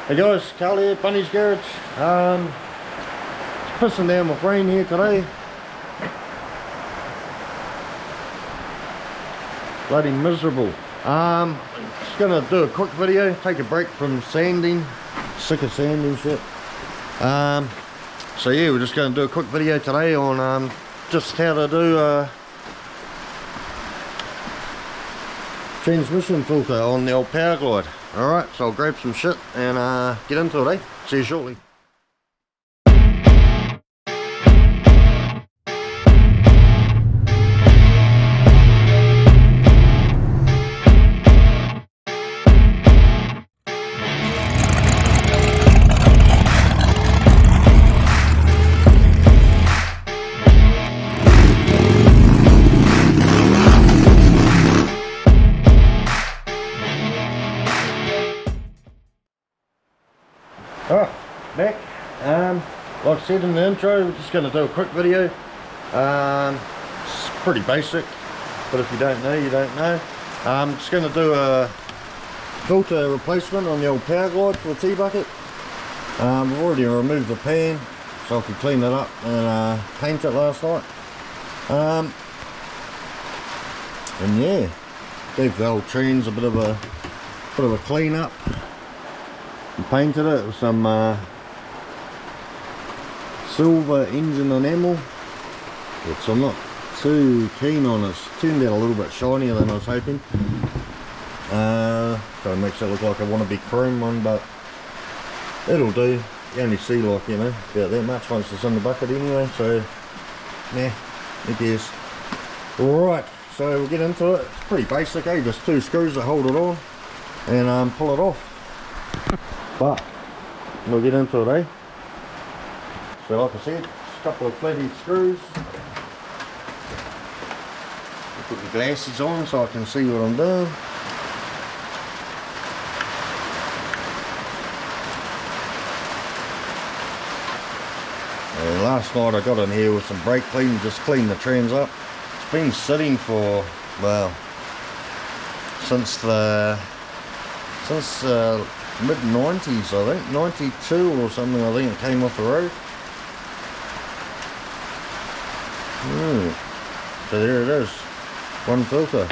Hey guys, Carl here, Bunny's Garage. It's pissing down with rain here today. Bloody miserable. Just gonna do a quick video, take a break from sanding. Sick of sanding shit. So yeah, we're just gonna do a quick video today on just how to do transmission filter on the old powerglide. Alright, so I'll grab some shit and get into it, eh? See you shortly. Alright, back. Like I said in the intro, we're just going to do a quick video. It's pretty basic, but if you don't know, you don't know. I'm just going to do a filter replacement on the old powerglide for the T-bucket. I've already removed the pan, so I could clean it up and paint it last night. And yeah, gave the old trans a bit of a clean up. And painted it with some silver engine enamel, which I'm not too keen on. It's turned out a little bit shinier than I was hoping. So it makes it look like I want to be chrome one, but it'll do. You only see, like, you know, about that much once it's in the bucket anyway, so yeah, it is. Right, so we'll get into it. It's pretty basic, eh? Just two screws that hold it on and pull it off. But we'll get into it, eh? So like I said, just a couple of flathead screws. I'll put the glasses on so I can see what I'm doing. And last night I got in here with some brake clean, just cleaned the trans up. It's been sitting for, well, since mid-90s, I think, 92 or something. I think it came off the road. So there it is, one filter.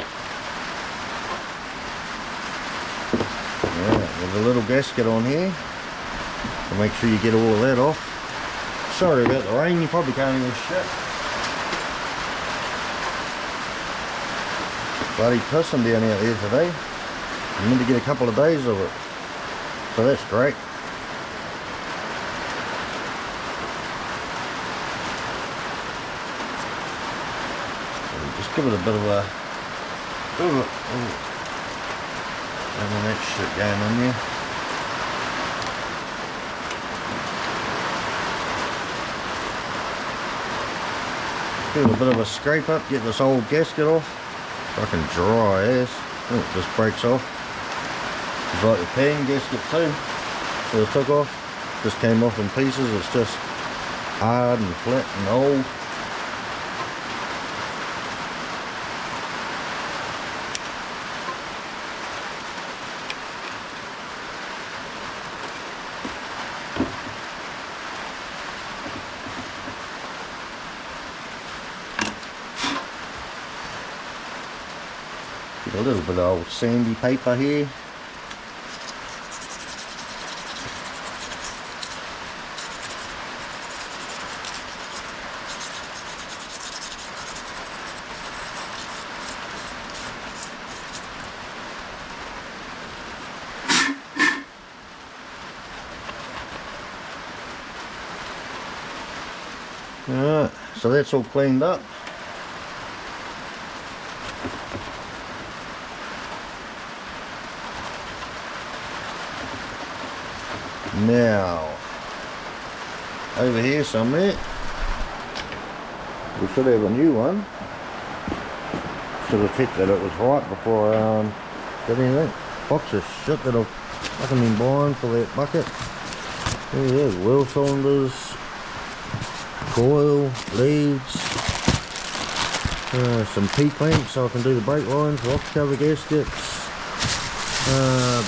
Right, with a little gasket on here, so make sure you get all of that off. Sorry about the rain, you probably can't hear shit. Bloody pissing down out there today. I'm meant to get a couple of days of it, so that's great. Just give it a bit of a having that shit going on there. Give it a bit of a scrape up, get this old gasket off. Fucking dry ass. Oh, it just breaks off. It's like the pan gasket too, that I took off, just came off in pieces. It's just hard and flat and old. Get a little bit of old sandy paper here. Alright, so that's all cleaned up. Now, over here somewhere, we should have a new one. Should have checked that it was right before I did anything. Box of shit that I've fucking been buying for that bucket. There it is, wheel cylinders, coil, leads, some P-clamps so I can do the brake lines, lock cover gaskets,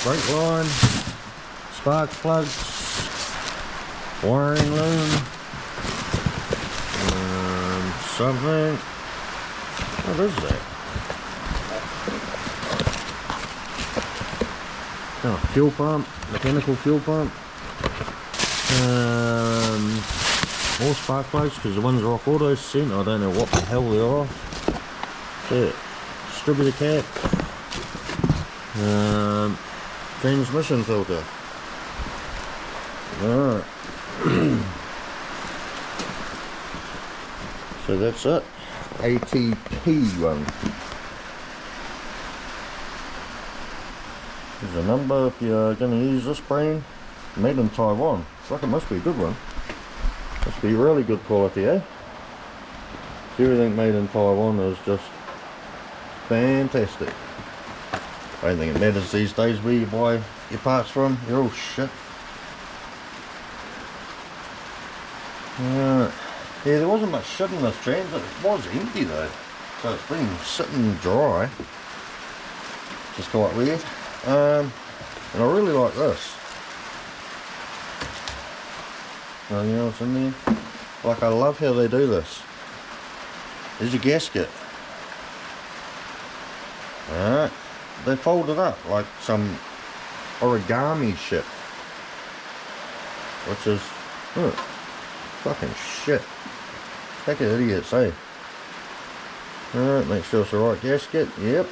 brake line, spark plugs, wiring loom, something. What is that? Oh, fuel pump, mechanical fuel pump. More spark plugs because the ones Rock Auto sent, I don't know what the hell they are. Yeah, distributor cap, transmission filter. Alright. So that's it. ATP one. There's a number if you're going to use this brand. Made in Taiwan. I reckon it must be a good one. Must be really good quality, eh? Everything made in Taiwan is just fantastic. I don't think it matters these days where you buy your parts from. You're all shit. Yeah, there wasn't much shit in this transit. It was empty though. So it's been sitting dry. Just quite weird. And I really like this. Anything else in there? Like, I love how they do this. There's your gasket. Alright. They fold it up like some origami shit. Which is fucking shit. Heck of idiots, eh? Alright, make sure it's the right gasket. Yep.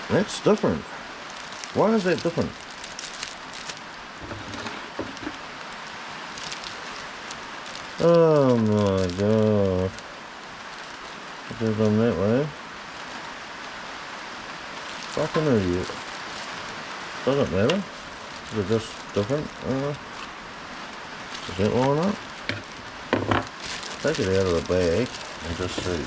That's different. Why is that different? Oh my god. It goes on that way. Fucking idiot. Doesn't matter. They're just different. Does that line up? Take it out of the bag and just see.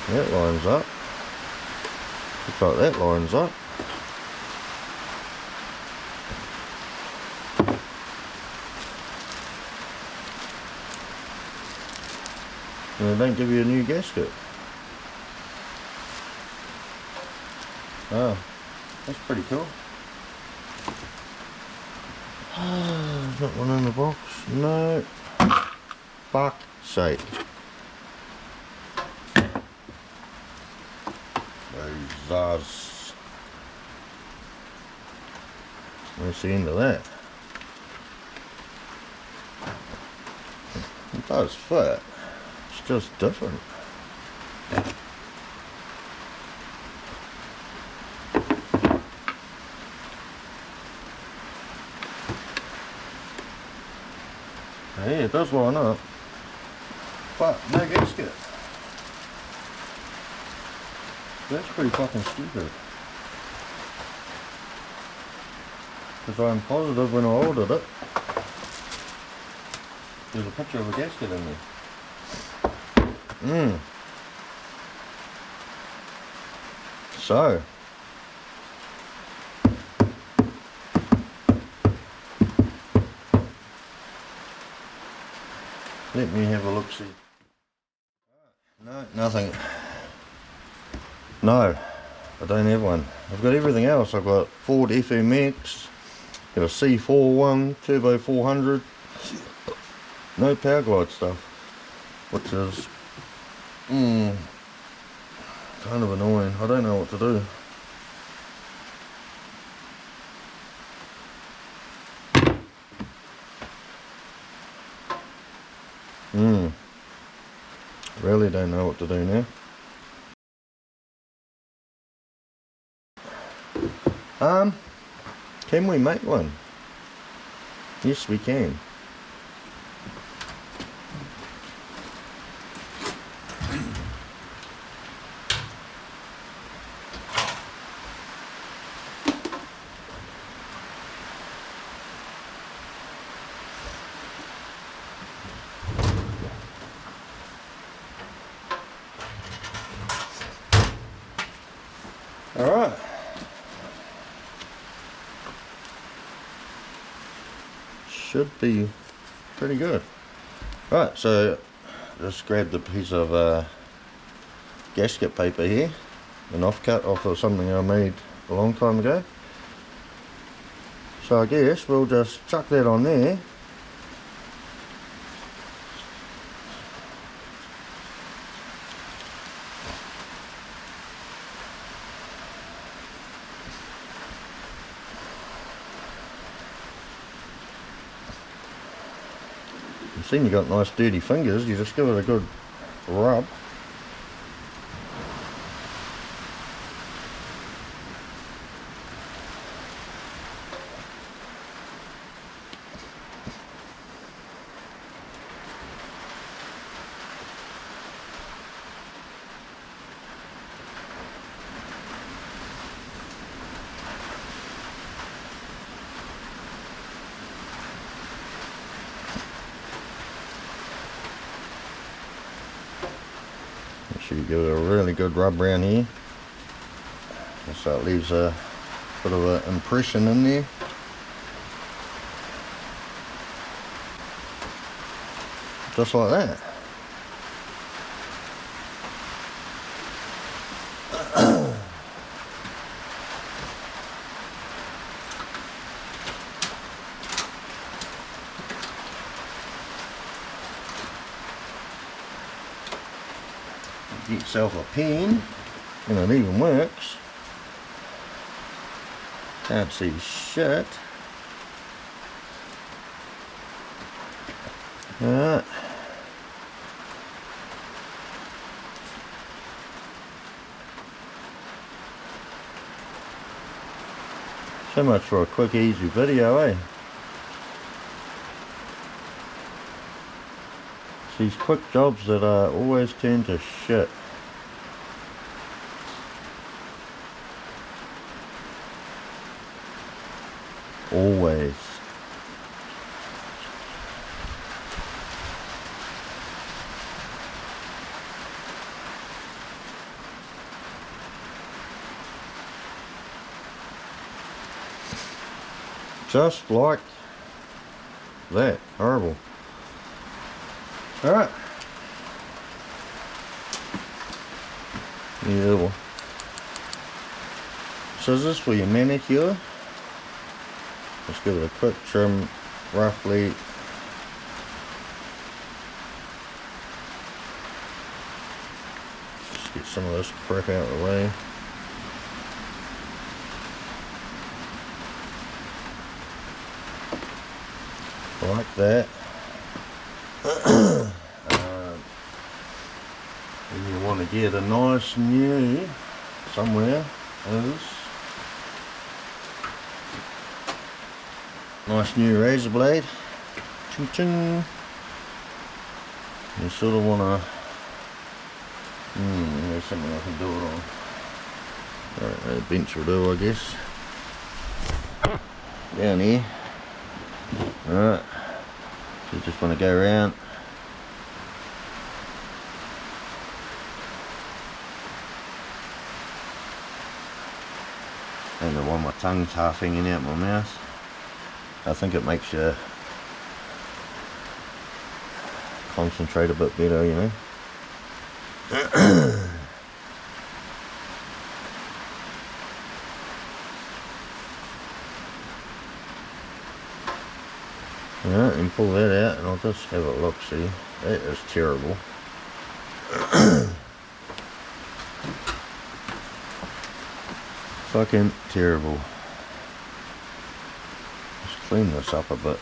That lines up. Looks like that lines up. And they don't give you a new gasket. Oh, that's pretty cool. Not one in the box. No. Fuck's sake. That's the end of that. It does fit. It's just different. Yeah, it does line up, but no gasket. That's pretty fucking stupid. Because I'm positive when I ordered it, there's a picture of a gasket in there. So, let me have a look see. No, nothing. No, I don't have one. I've got everything else. I've got Ford FMX, got a C4 one, Turbo 400, no powerglide stuff, which is kind of annoying. I don't know what to do. Really don't know what to do now. Can we make one? Yes, we can. All right. should be pretty good. Right, so just grabbed a piece of gasket paper here, an offcut off of something I made a long time ago. So I guess we'll just chuck that on there. You've seen you got nice dirty fingers, you just give it a good rub. Make sure you give it a really good rub around here, so it leaves a bit of an impression in there. Just like that. Get yourself a pen, and it even works. Can't see shit. Alright. So much for a quick, easy video, eh? It's these quick jobs that always turn to shit. Always. Just like that. Horrible. Alright. Your little scissors for your manicure. Just give it a quick trim, roughly. Just get some of this crap out of the way. Like that. And you want to get a nice new, somewhere is nice new razor blade. Ching ching. You sort of want to. There's something I can do it on. Alright, a bench will do, I guess. Down here. Alright. So you just want to go around. And the one my tongue's half hanging out my mouth. I think it makes you concentrate a bit better, you know. Alright, and pull that out, and I'll just have a look. See, that is terrible. Fucking terrible. Let's clean this up a bit.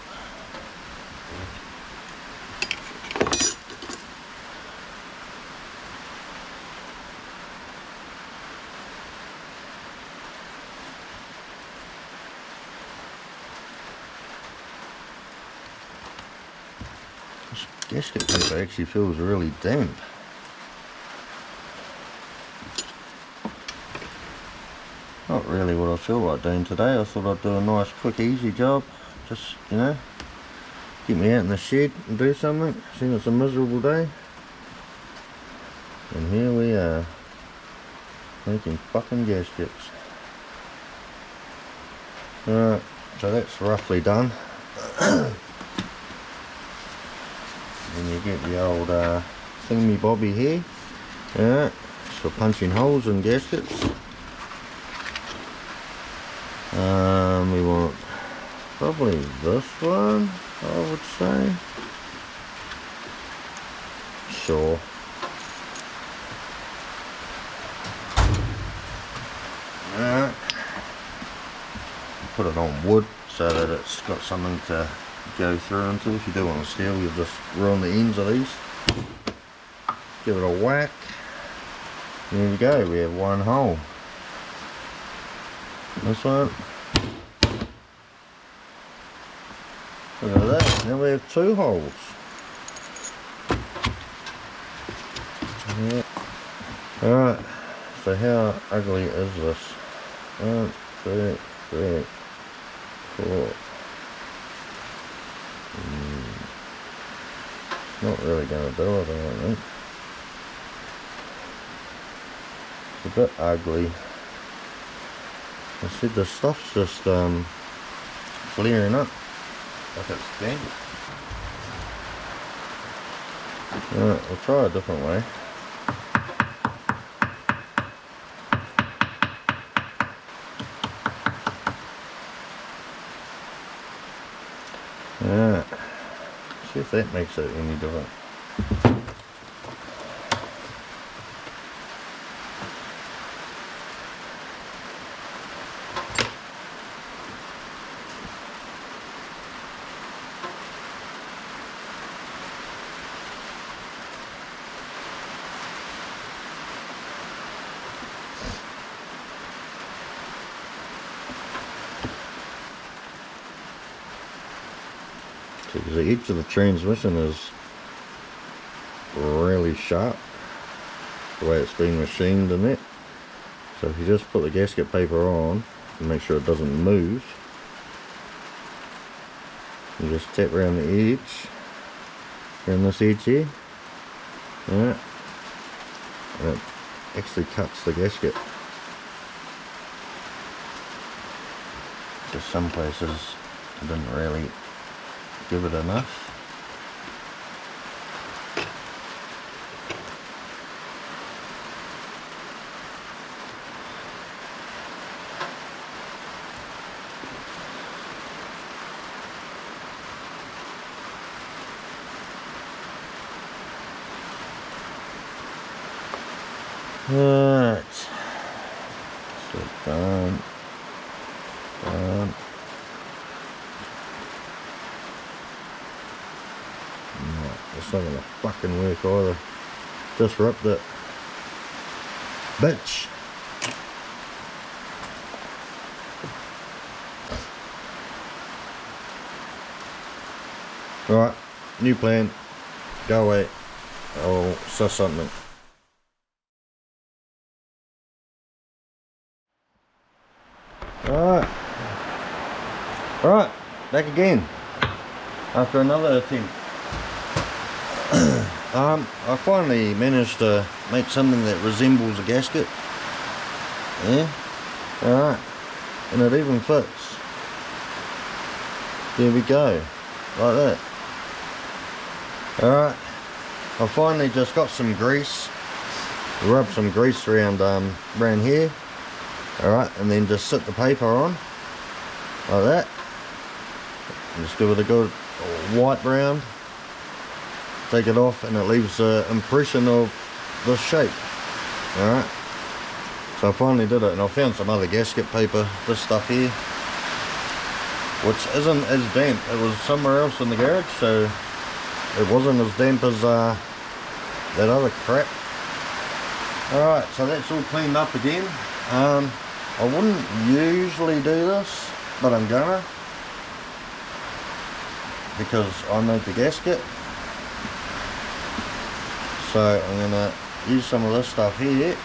This gasket paper actually feels really damp. Not really what I feel like doing today. I thought I'd do a nice, quick, easy job. Just, you know, get me out in the shed and do something. Seeing it's a miserable day. And here we are, making fucking gaskets. Alright, so that's roughly done. and you get the old thingy bobby here. Alright, for punching holes in gaskets. We want probably this one, I would say. Sure. Alright. Put it on wood so that it's got something to go through into. If you do want steel, you'll just ruin the ends of these. Give it a whack. There we go, we have one hole. This one. Look at that, now we have two holes. Yeah. Alright, so how ugly is this? 1, 2, 3, 4. Not really going to do it, I don't think. It's a bit ugly. I said the stuff's just flaring up like it's bent. Alright, we'll try a different way. Alright, see if that makes it any different. Because the edge of the transmission is really sharp, the way it's been machined in it. So if you just put the gasket paper on and make sure it doesn't move, you just tap around the edge, around this edge here, and it actually cuts the gasket. Just some places I didn't really give it enough. Right, so done. It's not gonna fucking work either. Just ripped it. Bitch. Right, new plan. Go away. I'll say something. Alright. Alright, back again. After another attempt. I finally managed to make something that resembles a gasket. Yeah. Alright. And it even fits. There we go. Like that. Alright. I finally just got some grease. Rub some grease around here. Alright, and then just sit the paper on. Like that. And just give it a good wipe round. Take it off and it leaves an impression of this shape. Alright. So I finally did it, and I found some other gasket paper, this stuff here, which isn't as damp. It was somewhere else in the garage, so it wasn't as damp as that other crap. Alright, so that's all cleaned up again. I wouldn't usually do this, but I'm gonna, because I made the gasket. So I'm gonna use some of this stuff here.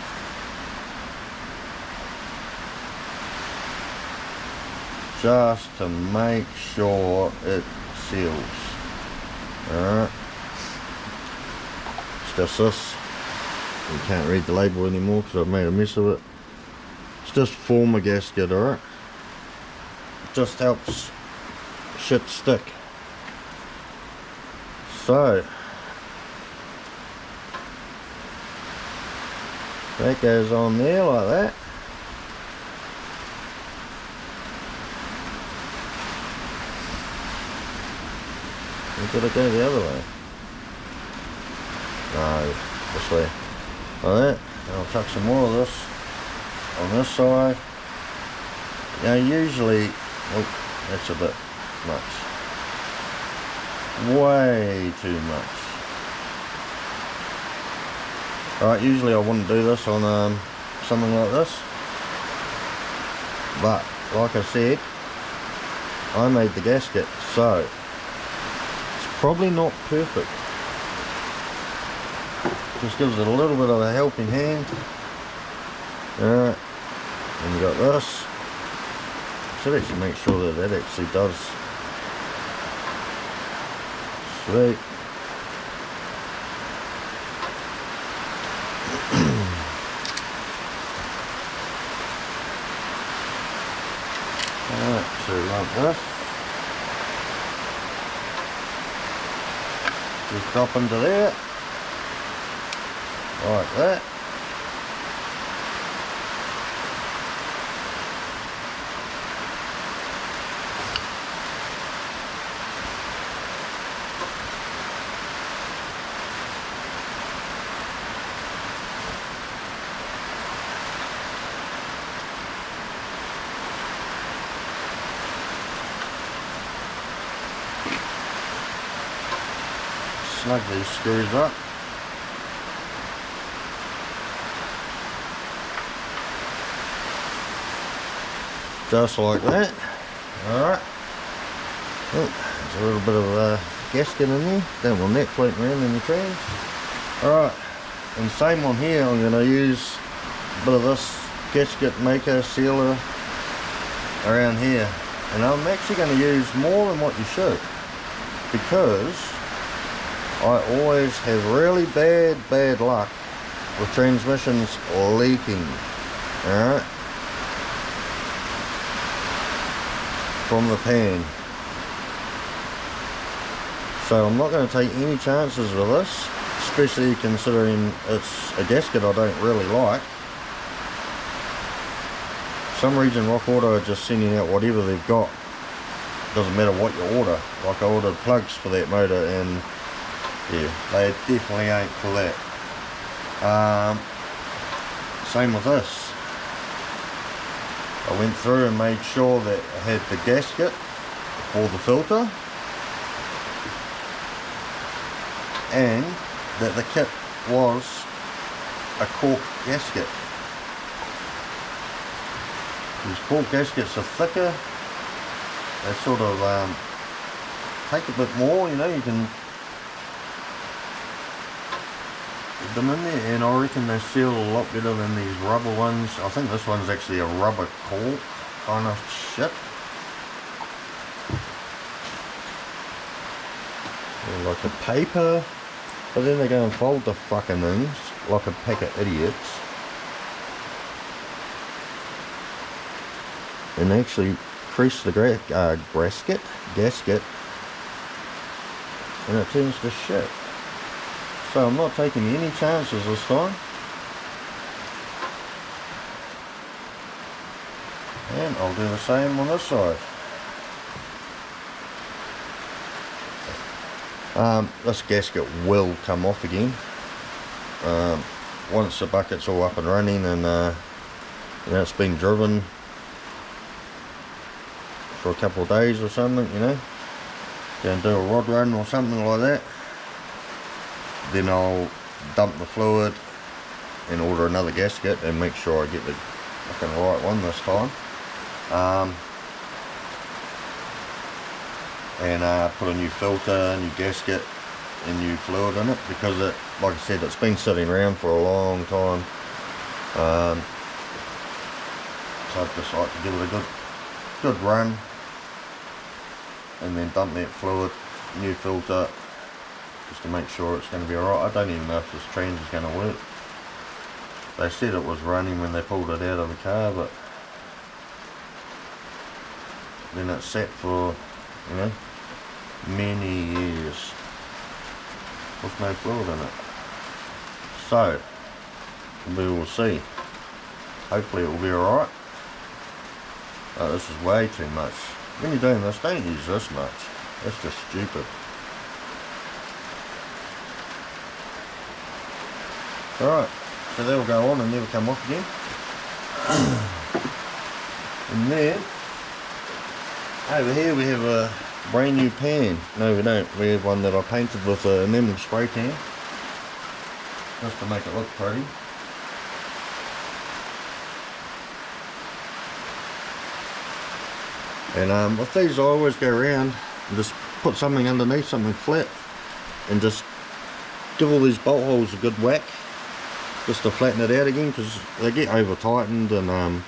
Just to make sure it seals. Alright. It's just this. You can't read the label anymore because I've made a mess of it. It's just form a gasket, alright? It just helps shit stick. So That goes on there like that. We've got to go the other way. No, this way. Like that. And I'll chuck some more of this on this side. Now usually, oh, that's a bit much. Way too much. Alright, usually I wouldn't do this on something like this. But, like I said, I made the gasket, so it's probably not perfect. Just gives it a little bit of a helping hand. Alright, and you got this. Should actually make sure that that actually does. Sweet. Alright, so like this. Just drop into there. Like that. Snug these screws up. Just like that. Alright. Oh, there's a little bit of gasket in there. Don't want that floating around in the trash. Alright. And same on here, I'm going to use a bit of this gasket maker sealer around here. And I'm actually going to use more than what you should. Because I always have really bad luck with transmissions leaking. Alright. From the pan. So I'm not going to take any chances with this, especially considering it's a gasket I don't really like. For some reason Rock Auto are just sending out whatever they've got. Doesn't matter what you order. Like I ordered plugs for that motor and yeah, they definitely ain't for that. Same with this. I went through and made sure that I had the gasket for the filter and that the kit was a cork gasket. These cork gaskets are thicker, they sort of take a bit more, you know, you can get them in there, and I reckon they seal a lot better than these rubber ones. I think this one's actually a rubber cork kind of shit. They're like a paper, but then they go and fold the fucking things like a pack of idiots. And they actually crease the gasket, and it turns to shit. So I'm not taking any chances this time. And I'll do the same on this side. This gasket will come off again. Once the bucket's all up and running and you know, it's been driven for a couple of days or something, you know. Go and do a rod run or something like that. Then I'll dump the fluid and order another gasket and make sure I get the fucking right one this time. And put a new filter, new gasket and new fluid in it, because it, like I said, it's been sitting around for a long time. So I'd just like to give it a good run and then dump that fluid, new filter, just to make sure it's going to be alright. I don't even know if this trans is going to work. They said it was running when they pulled it out of the car, but then it sat for, you know, many years with no fluid in it. So we will see. Hopefully it will be alright. Oh, this is way too much. When you're doing this, don't use this much. That's just stupid. Alright, so that'll go on and never come off again. And then, over here we have a brand new pan. No, we don't. We have one that I painted with an enamel spray tan, just to make it look pretty. And with these I always go around and just put something underneath, something flat, and just give all these bolt holes a good whack, just to flatten it out again, because they get over tightened and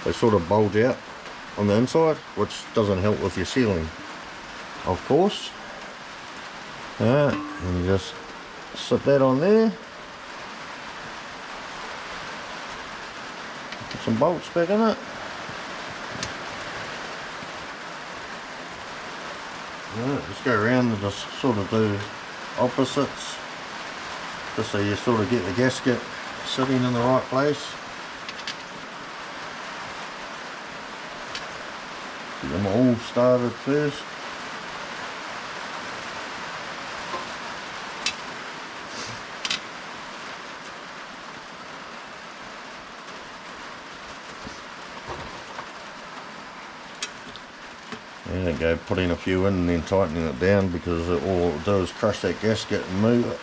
they sort of bulge out on the inside, which doesn't help with your sealing, of course. Alright, and you just sit that on there. Put some bolts back in it. Alright, just go around and just sort of do opposites, just so you sort of get the gasket sitting in the right place. Get them all started first. And then go putting a few in and then tightening it down, because all it will do is crush that gasket and move it.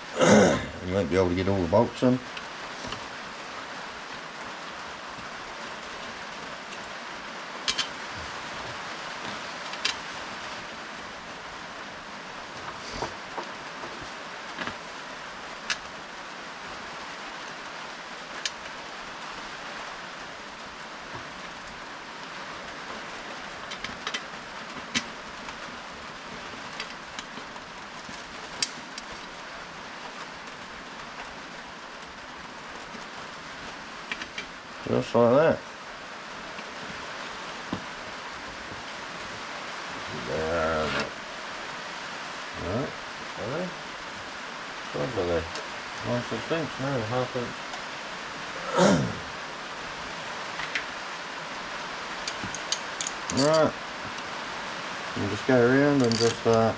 You won't be able to get all the bolts in. Just like that. There. Right. Are they? What are they? 1/6 inch? No, 1/2 inch. Right. You just go around and just sort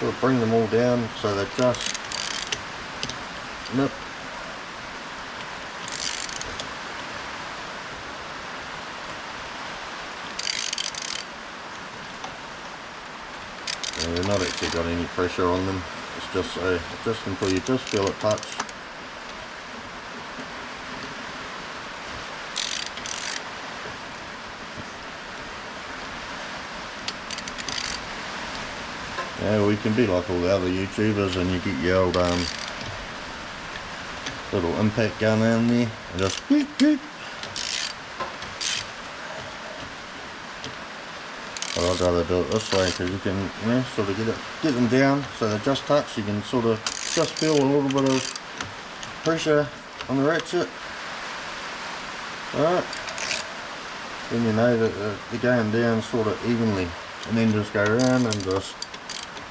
of bring them all down so they're just nip. And they're not actually got any pressure on them. It's just just until you just feel it touch. Yeah, well, you can be like all the other YouTubers and you get your old little impact gun in there and just beep, beep. But I'd rather do it this way, because you can, you know, sort of get them down so they just touch. You can sort of just feel a little bit of pressure on the ratchet. Alright, then you know that they're going down sort of evenly, and then just go around and just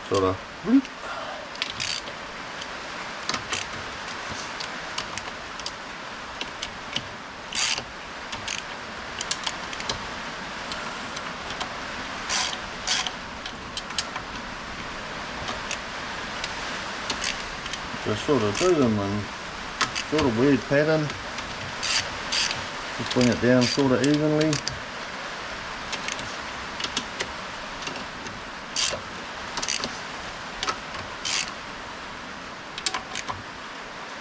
sort of whoop. Just sort of do them in sort of weird pattern. Just bring it down sort of evenly.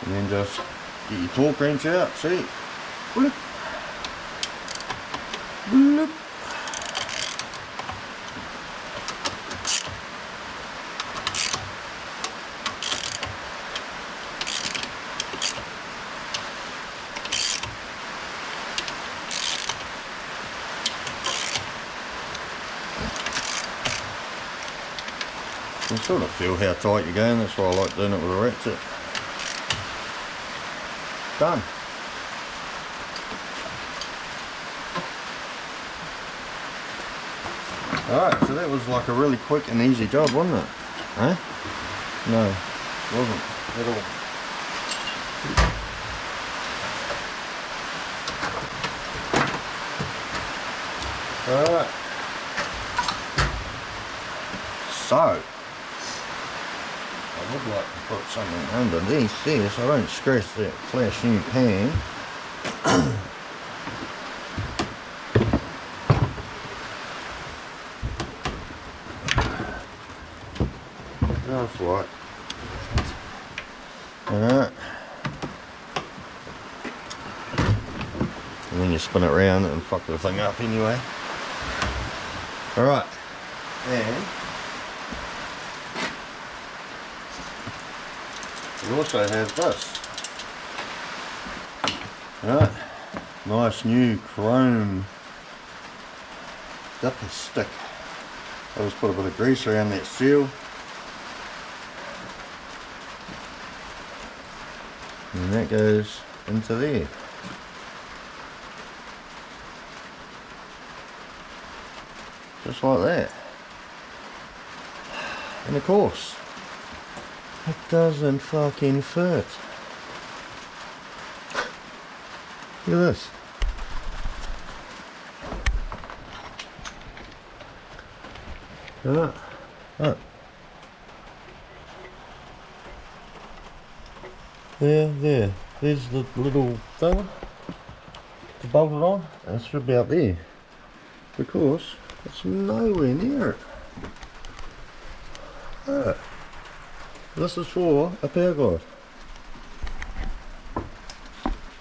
And then just get your torque wrench out, see? Bloop. Bloop. You can sort of feel how tight you're going, that's why I like doing it with a ratchet. Done. Alright, so that was like a really quick and easy job, wasn't it? Eh? No. Wasn't at all. Alright. So, I would like to put something underneath there so I don't stress that flashing pan. Just like. Alright. And then you spin it around and fuck the thing up anyway. Alright. And we also have this. Alright. Nice new chrome dipper stick. I'll just put a bit of grease around that seal. And that goes into there. Just like that. And of course, it doesn't fucking fit. Look at this. Look. There. There's the little thing to bolt it on, and it should be up there. Because it's nowhere near it. Look. This is for a powerglide.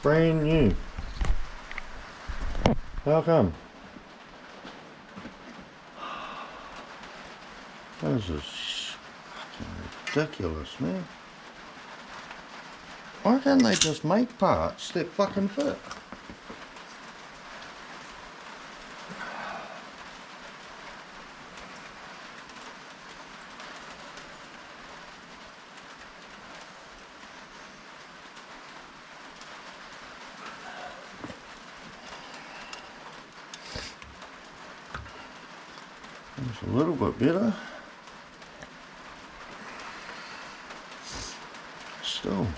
Brand new. How come? This is fucking ridiculous, man. Why can't they just make parts that fucking fit? It's a little bit better. Still.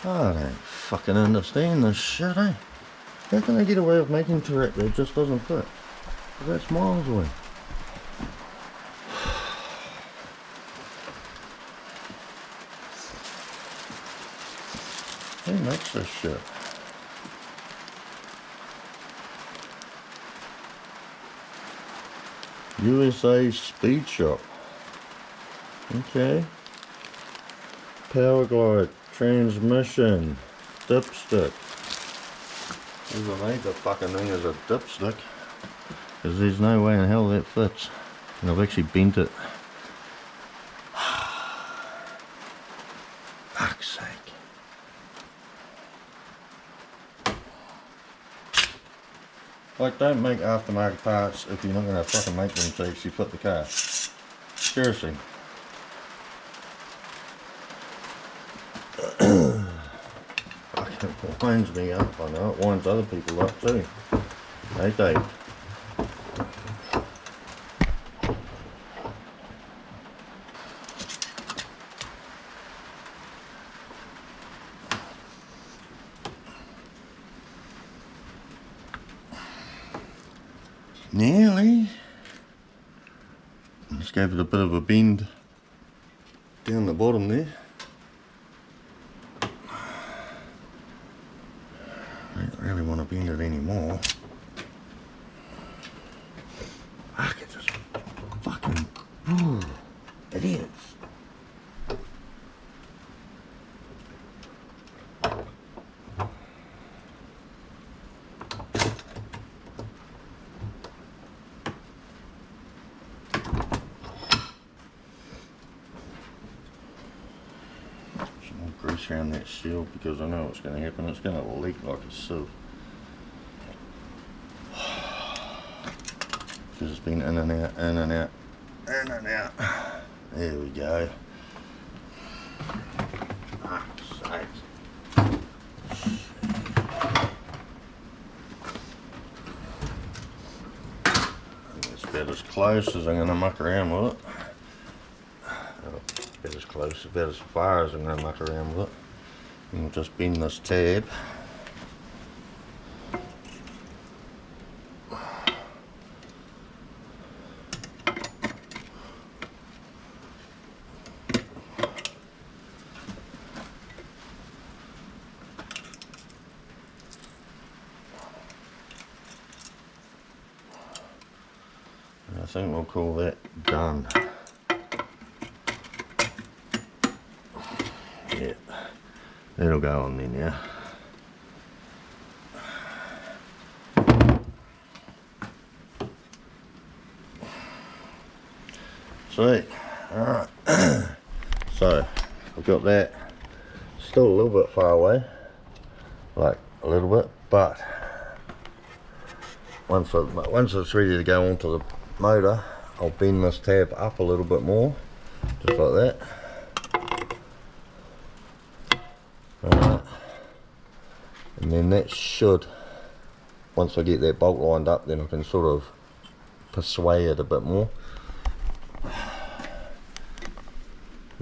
I don't fucking understand this shit, eh? How can they get away with making track that just doesn't fit? That's miles away. Who makes this shit? USA Speed Shop. Okay. Powerglide transmission dipstick. Whoever made the fucking thing as a dipstick, because there's no way in hell that fits. And I've actually bent it. Fuck's sake. Like, don't make aftermarket parts if you're not going to fucking make them to actually fit the car. Seriously. It winds me up, I know, it winds other people up too. Hey Dave. Nearly. Just gave it a bit of a bend down the bottom there. I don't really want to bend it anymore. I could just fucking idiots. Grease around that seal because I know what's going to happen. It's going to leak like a sieve because it's been in and out, in and out, in and out. There we go. Fuck's sake. That's about about as close as I'm going to muck around with it. About as close, about as far as I'm going to muck around with it. And we'll just bend this tab. I think we'll call that done. Yeah, that'll go on there now. Sweet. Alright. So, I've got that. Still a little bit far away. Like, a little bit, but once it's ready to go onto the motor, I'll bend this tab up a little bit more, just like that. Alright, and then that should, once I get that bolt lined up, then I can sort of persuade it a bit more.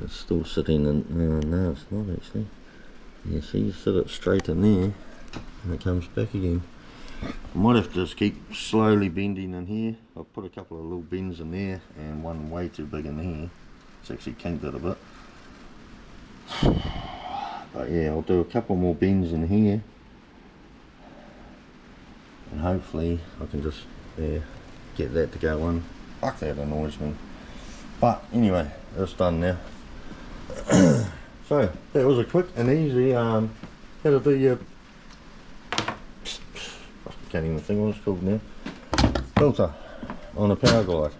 It's still sitting in, no it's not actually. Yeah, see, you sit it straight in there and it comes back again. I might have to just keep slowly bending in here. I'll put a couple of little bends in there and one way too big in here. It's actually kinked it a bit. But yeah, I'll do a couple more bends in here. And hopefully I can just get that to go in. Fuck, that annoys me. But anyway, that's done now. So, that was a quick and easy, how to do your, can't even think what it's called now, filter on a powerglide.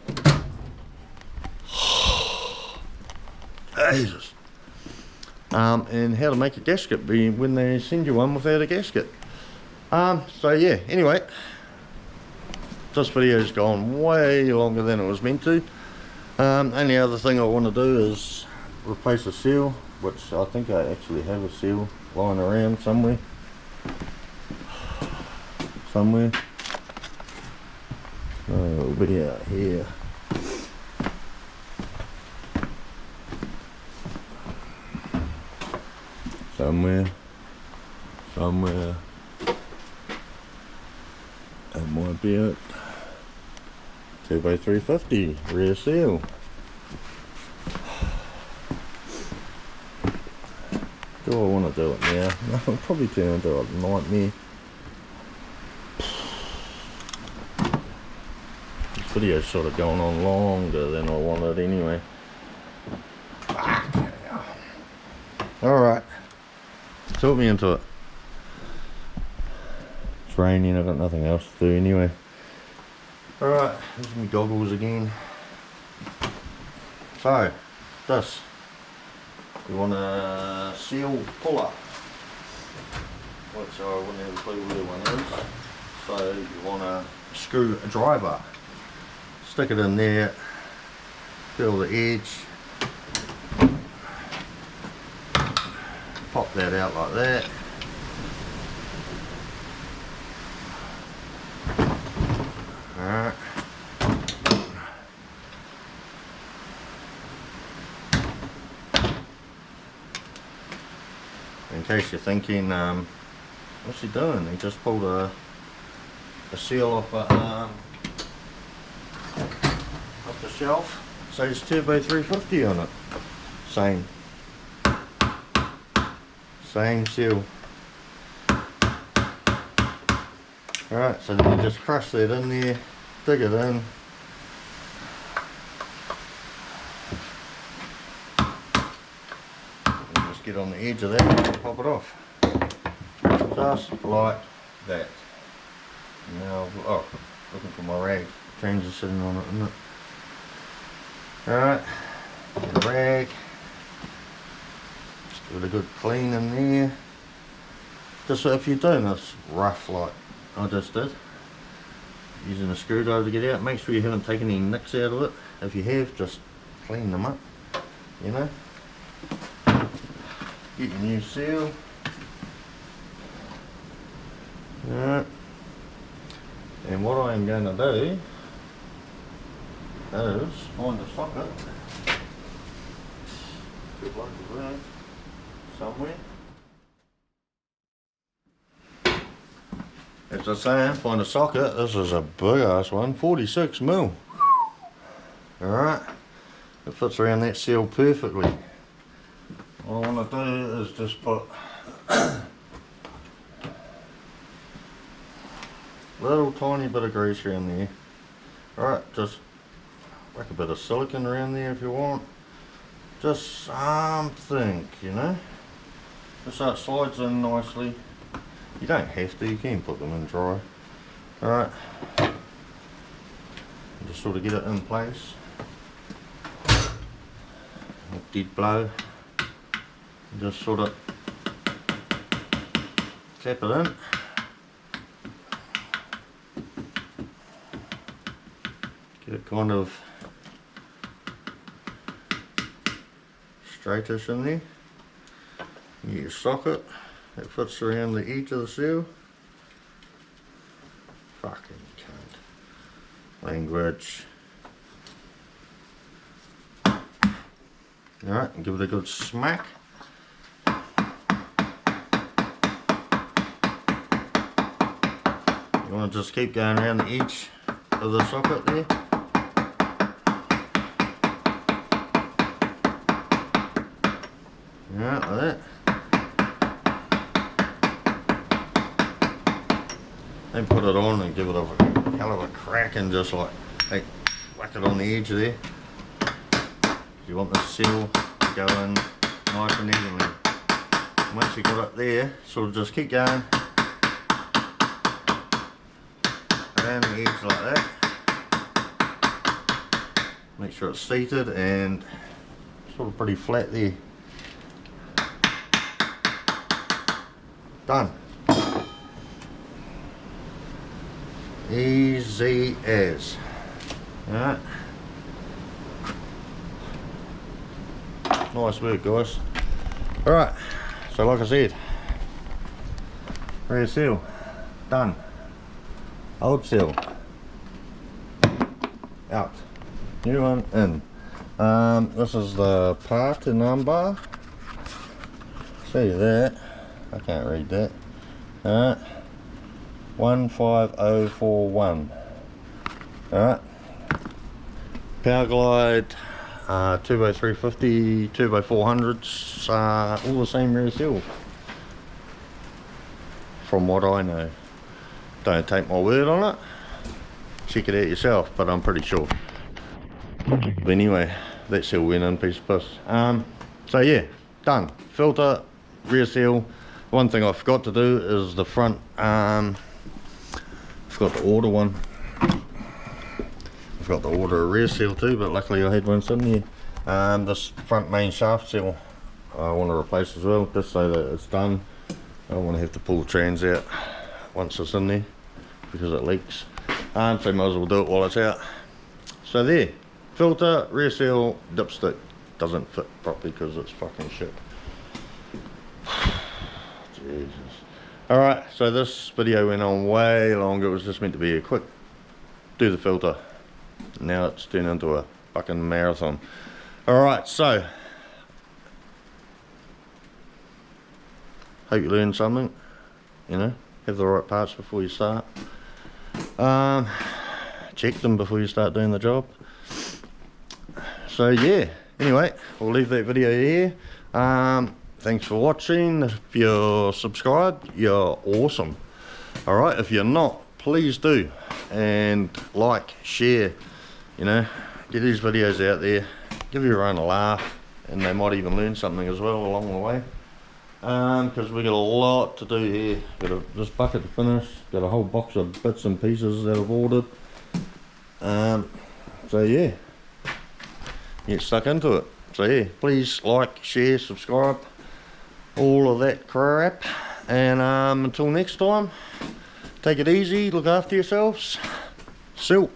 Jesus. And how to make a gasket when they send you one without a gasket. So yeah, anyway, this video's gone way longer than it was meant to. Only other thing I want to do is replace a seal, which I think I actually have a seal lying around somewhere. Oh, it'll be out here. Somewhere. It might be it. 2x350 rear seal. Do I want to do it now? No, I'll probably turn into a nightmare. This video's sort of going on longer than I wanted anyway. Alright, talk me into it. It's raining, I've got nothing else to do anyway. Alright, here's my goggles again. So, this. You want a seal puller, which I wouldn't have a clue where one is. So you want a screwdriver. Stick it in there, feel the edge, pop that out like that. Alright. In case you're thinking, what's he doing? He just pulled a seal off the shelf. Says Turbo 350 on it. Same seal. Alright, so then you just crush that in there, dig it in. And just get on the edge of that and pop it off. Just like that. Now, oh, looking for my rag. Trains are sitting on it, isn't it? Alright, get a rag. Just give it a good clean in there. Just so if you're doing this rough like I just did, using a screwdriver to get out, make sure you haven't taken any nicks out of it. If you have, just clean them up, you know. Get your new seal. Alright, and what I am going to do is find the socket. Good luck with that. Somewhere. As I say, find a socket. This is a big ass one, 46 mil. Alright, it fits around that seal perfectly. All I want to do is just put a little tiny bit of grease around there. Alright, just whack a bit of silicone around there if you want. Just something, you know, just so it slides in nicely. You don't have to, you can put them in dry. Alright, just sort of get it in place. Dead blow. Just sort of tap it in. Get it kind of straightish in there. You get your socket that fits around the edge of the seal. Fucking cunt. Language. Alright, and give it a good smack. You want to just keep going around the edge of the socket there. Alright, like that. Then put it on and give it a hell of a crack and just like, hey, whack it on the edge there. You want the seal to go in nice and evenly. Once you got it there, sort of just keep going around the edge like that. Make sure it's seated and sort of pretty flat there. Done. Easy as. Alright. Nice work, guys. Alright, so like I said, rear seal done. Old seal out, new one in. This is the part number, see that, I can't read that. Alright, 15041. Alright, powerglide 2x350, 2x400s, all the same rear seal, from what I know. Don't take my word on it, check it out yourself, but I'm pretty sure. But anyway, that seal went in, piece of piss. So yeah, done. Filter, rear seal. One thing I forgot to do is the front, forgot to order one. Got to order a rear seal too, but luckily I had one sitting here. This front main shaft seal I want to replace as well, just so that it's done. I don't want to have to pull the trans out once it's in there because it leaks. So might as well do it while it's out. So there, filter, rear seal, dipstick. Doesn't fit properly because it's fucking shit. Jesus. Alright, so this video went on way longer. It was just meant to be a quick do the filter. Now it's turned into a fucking marathon. Alright, so hope you learned something. You know, have the right parts before you start. Check them before you start doing the job. So yeah, anyway, we'll leave that video here. Thanks for watching. If you're subscribed, you're awesome. Alright, if you're not, please do. And like, share, you know, get these videos out there, give everyone a laugh, and they might even learn something as well along the way. Because we got a lot to do here. Got this bucket to finish, got a whole box of bits and pieces that I've ordered. So yeah, get stuck into it. So yeah, please like, share, subscribe, all of that crap. And until next time, take it easy, look after yourselves. See you.